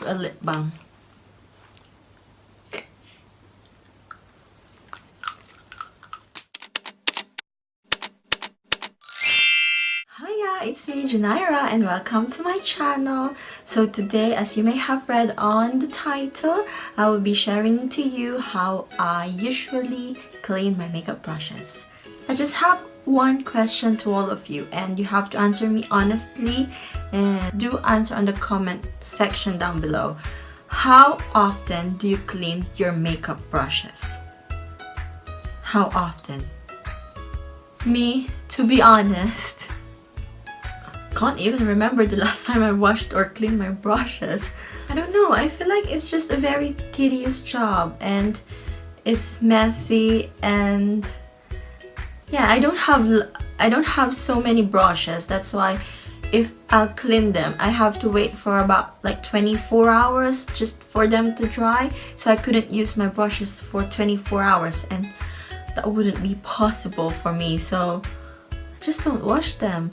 a lip balm. Hiya, it's me Janaira and welcome to my channel. So today, as you may have read on the title, I will be sharing to you how I usually clean my makeup brushes. I just have one question to all of you and you have to answer me honestly and do answer on the comment section down below. How often do you clean your makeup brushes? How often? Me, to be honest, can't even remember the last time I washed or cleaned my brushes. I don't know, I feel like it's just a very tedious job and it's messy, and yeah, I don't have so many brushes. That's why if I'll clean them, I have to wait for about like 24 hours just for them to dry. So I couldn't use my brushes for 24 hours and that wouldn't be possible for me. So I just don't wash them.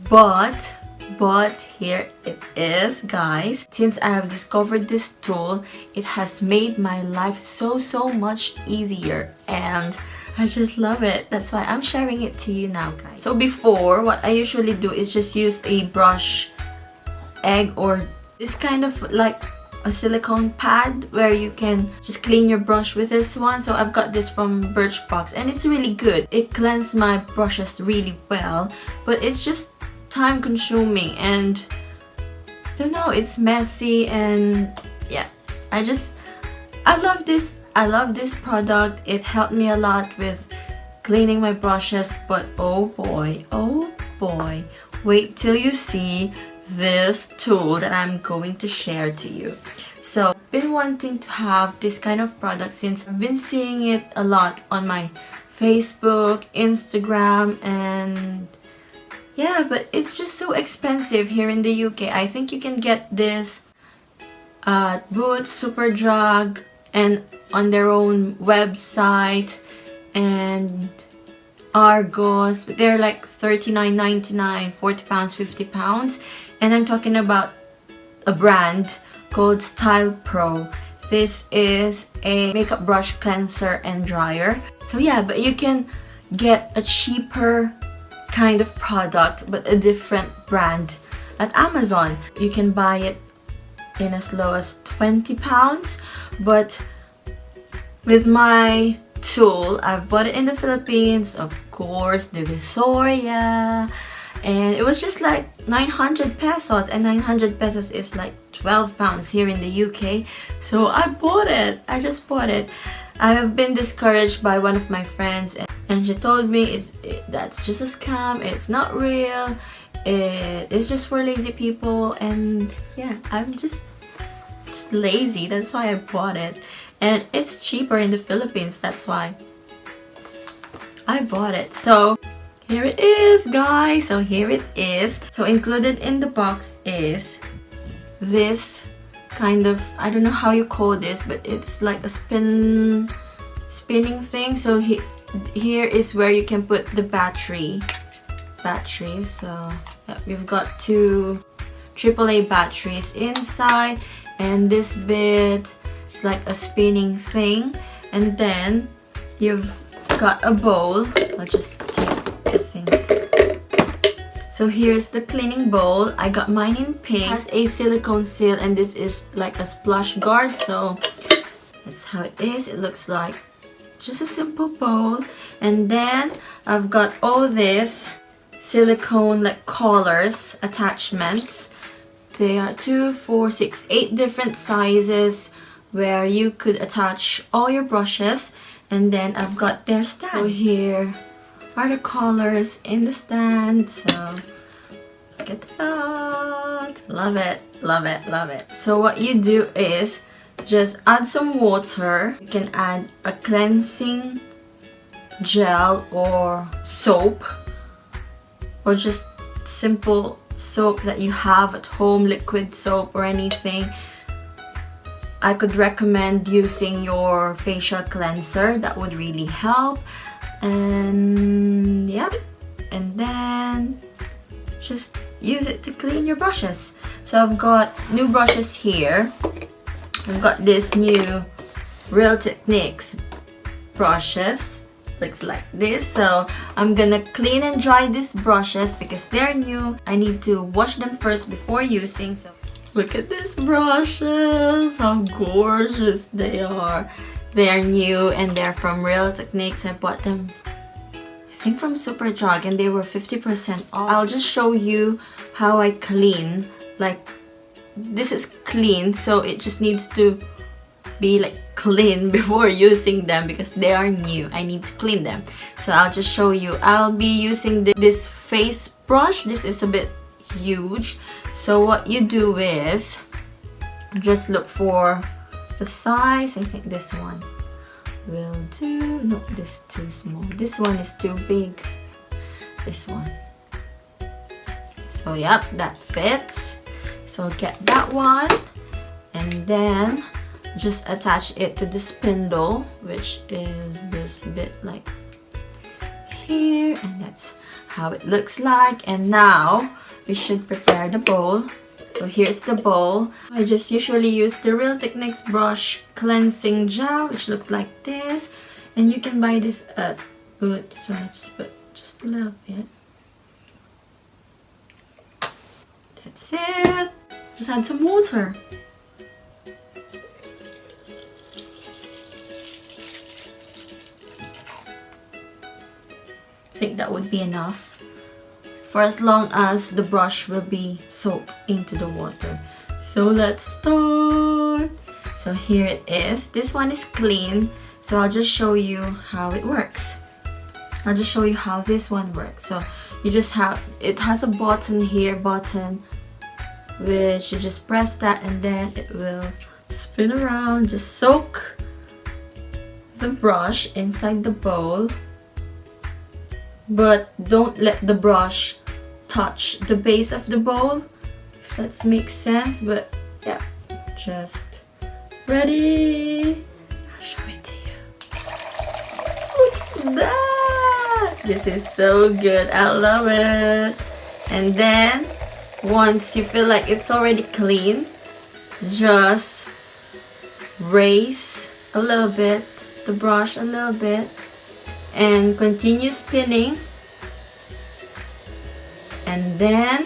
But here it is, guys. Since I have discovered this tool, it has made my life so much easier and I just love it. That's why I'm sharing it to you now, guys. So before, what I usually do is just use a brush egg or this kind of like a silicone pad where you can just clean your brush with this one. So I've got this from Birchbox and it's really good. It cleans my brushes really well, but it's just time consuming and I don't know, it's messy and yeah, I love this product. It helped me a lot with cleaning my brushes, but oh boy, wait till you see this tool that I'm going to share to you. So I've been wanting to have this kind of product since I've been seeing it a lot on my Facebook, Instagram, and yeah, but it's just so expensive here in the UK. I think you can get this at Boots, Superdrug, and on their own website and Argos. They're like £39.99, £40, £50. And I'm talking about a brand called Style Pro. This is a makeup brush cleanser and dryer. So yeah, but you can get a cheaper kind of product but a different brand at Amazon. You can buy it in as low as £20, but with my tool, I've bought it in the Philippines, of course, Divisoria, and it was just like 900 pesos, and 900 pesos is like 12 pounds here in the UK. So I bought it. I just bought it. I have been discouraged by one of my friends and she told me that's just a scam, it's not real, it's just for lazy people, and yeah, I'm just lazy. That's why I bought it, and it's cheaper in the Philippines. That's why I bought it. So here it is, guys. So here it is. So included in the box is this kind of, I don't know how you call this, but it's like a spinning thing. So here is where you can put the batteries. So yeah, we've got two AAA batteries inside, and this bit is like a spinning thing, and then you've got a bowl. I'll just take the things. So here's the cleaning bowl. I got mine in pink. It has a silicone seal and this is like a splash guard. So that's how it is. It looks like just a simple bowl. And then I've got all this silicone like collars, attachments. They are 2, 4, 6, 8 different sizes where you could attach all your brushes. And then I've got their stand. So here are the collars in the stand. So look at that. Love it, love it, love it. So what you do is just add some water. You can add a cleansing gel or soap, or just simple soap that you have at home, liquid soap or anything. I could recommend using your facial cleanser. That would really help. And yeah, and then just use it to clean your brushes. So I've got new brushes here. I've got this new Real Techniques brushes. Looks like this. So I'm gonna clean and dry these brushes because they're new. I need to wash them first before using. So look at these brushes, how gorgeous they are. They are new and they're from Real Techniques. I bought them, I think, from Superdrug, and they were 50% off. I'll just show you how I clean. Like, this is clean, so it just needs to be like clean before using them because they are new. I need to clean them. So I'll just show you. I'll be using this face brush. This is a bit huge. So what you do is just look for the size. I think this one will do. No, this is too small. This one is too big. This one. So yep, that fits. So get that one, and then just attach it to the spindle, which is this bit like here, and that's how it looks like. And now we should prepare the bowl. So here's the bowl. I just usually use the Real Techniques brush cleansing gel, which looks like this, and you can buy this at Boots. So I just put just a little bit. That's it. Just add some water. I think that would be enough for as long as the brush will be soaked into the water. So let's start. So here it is. This one is clean, so I'll just show you how it works. I'll just show you how this one works. So you just have, it has a button here, which you just press that and then it will spin around. Just soak the brush inside the bowl, but don't let the brush touch the base of the bowl, if that makes sense. But yeah, just ready. I'll show it to you. Look at that. This is so good. I love it. And then once you feel like it's already clean, just raise a little bit the brush a little bit and continue spinning, and then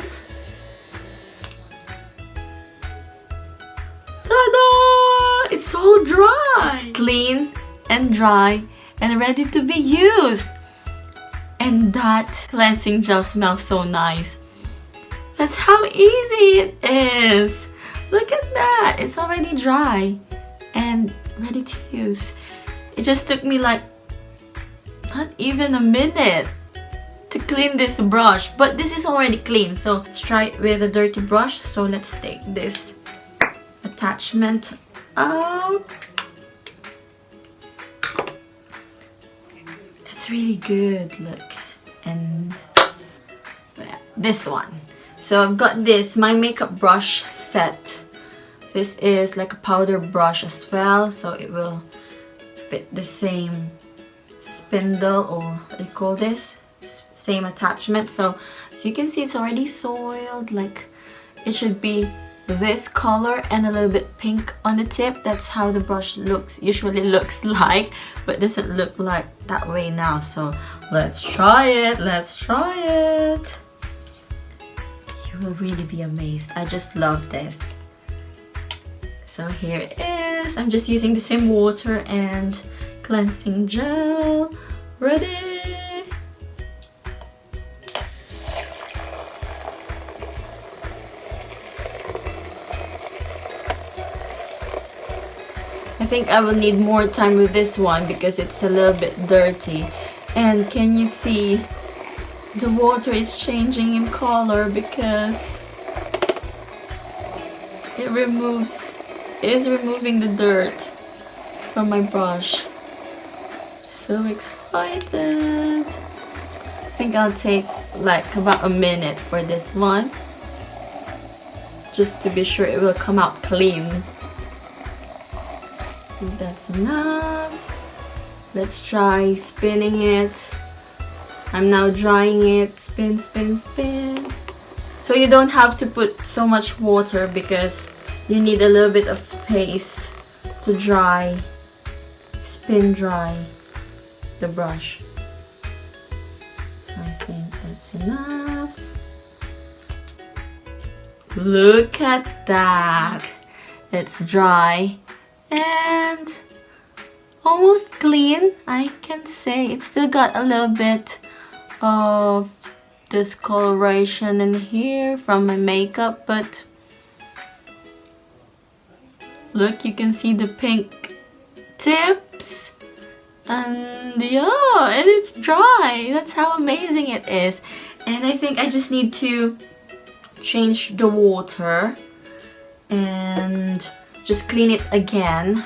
ta-da! It's all dry! It's clean and dry and ready to be used. And that cleansing gel smells so nice. That's how easy it is. Look at that. It's already dry and ready to use. It just took me like not even a minute to clean this brush, but this is already clean. So let's try it with a dirty brush. So let's take this attachment out. That's really good. Look. And this one. So I've got this, my makeup brush set. This is like a powder brush as well, so it will fit the same spindle, or what do you call this? Same attachment. So as you can see, it's already soiled. Like, it should be this color and a little bit pink on the tip. That's how the brush usually looks like, but doesn't look like that way now. So let's try it. Let's try it. You will really be amazed. I just love this. So here it is. I'm just using the same water and cleansing gel. Ready? I think I will need more time with this one because it's a little bit dirty. And can you see the water is changing in color because it is removing the dirt from my brush. So excited. I think I'll take like about a minute for this one, just to be sure it will come out clean. That's enough. Let's try spinning it. I'm now drying it. Spin, spin, spin. So you don't have to put so much water because you need a little bit of space to spin dry the brush. So I think that's enough. Look at that! It's dry and almost clean, I can say. It's still got a little bit of discoloration in here from my makeup, but look, you can see the pink tips, and yeah, and it's dry. That's how amazing it is. And I think I just need to change the water and just clean it again,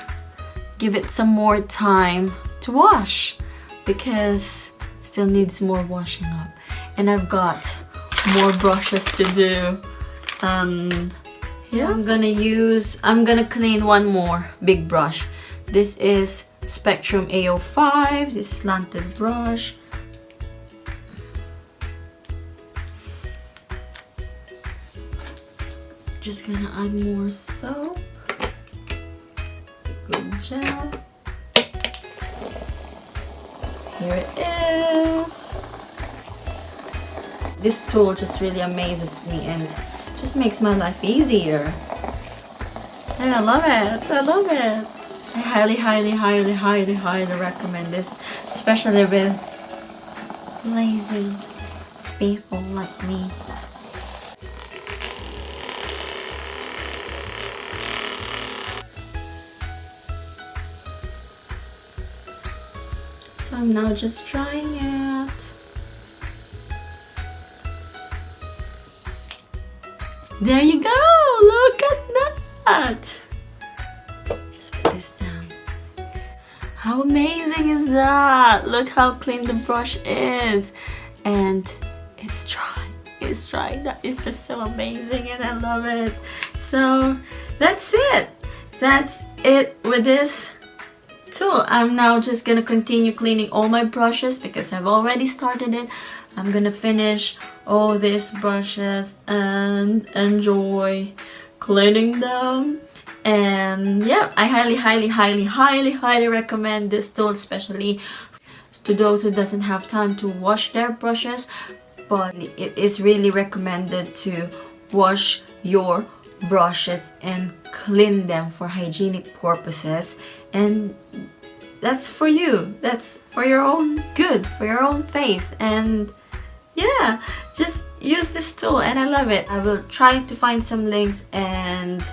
give it some more time to wash because it still needs more washing up. And I've got more brushes to do, and yeah, I'm gonna clean one more big brush. This is Spectrum A05, this slanted brush. Just gonna add more soap, good gel. So here it is. This tool just really amazes me and just makes my life easier. And I love it. I love it. I highly, highly, highly, highly, highly recommend this, especially with lazy people like me. So I'm now just trying it. There you go! Look at that! Just put this down. How amazing is that? Look how clean the brush is. And it's dry. It's dry. That is just so amazing and I love it. So that's it. That's it with this tool. I'm now just gonna continue cleaning all my brushes because I've already started it. I'm gonna finish all these brushes and enjoy cleaning them. And yeah, I highly, highly, highly, highly, highly recommend this tool, especially to those who doesn't have time to wash their brushes. But it is really recommended to wash your brushes and clean them for hygienic purposes. And that's for you. That's for your own good, for your own face. And yeah, just use this tool and I love it. I will try to find some links and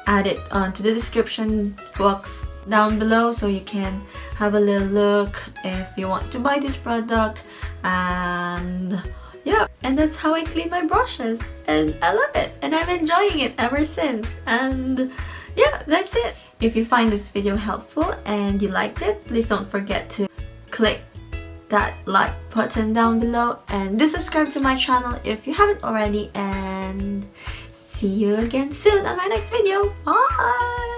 add it onto the description box down below so you can have a little look if you want to buy this product. And yeah, and that's how I clean my brushes and I love it and I'm enjoying it ever since. And yeah, that's it. If you find this video helpful and you liked it, please don't forget to click that like button down below and do subscribe to my channel if you haven't already, and see you again soon on my next video. Bye!